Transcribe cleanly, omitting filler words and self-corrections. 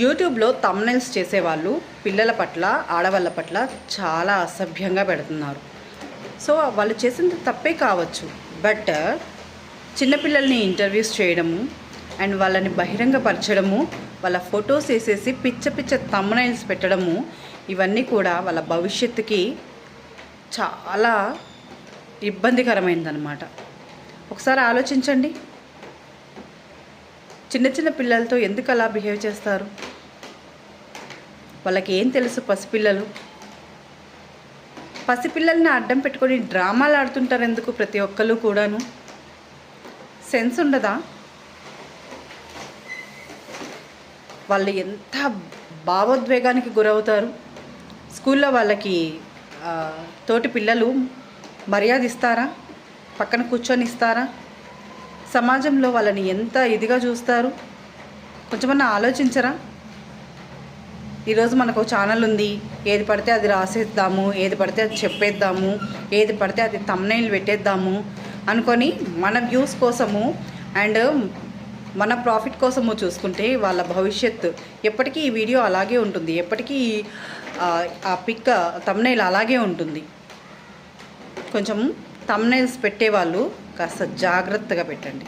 యూట్యూబ్లో థంబ్నెయిల్స్ చేసేవాళ్ళు పిల్లల పట్ల ఆడవాళ్ళ పట్ల చాలా అసభ్యంగా పెడుతున్నారు. సో వాళ్ళు చేసింది తప్పే కావచ్చు, బట్ చిన్నపిల్లల్ని ఇంటర్వ్యూస్ చేయడము అండ్ వాళ్ళని బహిరంగపరచడము, వాళ్ళ ఫొటోస్ వేసేసి పిచ్చ పిచ్చ థంబ్నెయిల్స్ పెట్టడము, ఇవన్నీ కూడా వాళ్ళ భవిష్యత్తుకి చాలా ఇబ్బందికరమైందనమాట. ఒకసారి ఆలోచించండి, చిన్న చిన్న పిల్లలతో ఎందుకు అలా బిహేవ్ చేస్తారు? వాళ్ళకి ఏం తెలుసు? పసిపిల్లల్ని అడ్డం పెట్టుకొని డ్రామాలు ఆడుతుంటారు ఎందుకు? ప్రతి ఒక్కళ్ళు కూడాను సెన్స్ ఉండదా? వాళ్ళు ఎంత భావోద్వేగానికి గురవుతారు. స్కూల్లో వాళ్ళకి తోటి పిల్లలు మర్యాద ఇస్తారా? పక్కన కూర్చొని ఇస్తారా? సమాజంలో వాళ్ళని ఎంత ఇదిగా చూస్తారు? కొంచెమన్నా ఆలోచించరా? ఈరోజు మనకు ఛానల్ ఉంది, ఏది పడితే అది రాసేద్దాము, ఏది పడితే అది చెప్పేద్దాము, ఏది పడితే అది థంబ్నెయిల్ పెట్టేద్దాము అనుకొని మన వ్యూస్ కోసము అండ్ మన ప్రాఫిట్ కోసము చూసుకుంటే వాళ్ళ భవిష్యత్తు ఎప్పటికీ ఈ వీడియో అలాగే ఉంటుంది, ఎప్పటికీ ఆ పిక్ థంబ్నెయిల్ అలాగే ఉంటుంది. కొంచెం థంబ్నెయిల్స్ పెట్టేవాళ్ళు కాస్త జాగ్రత్తగా పెట్టండి.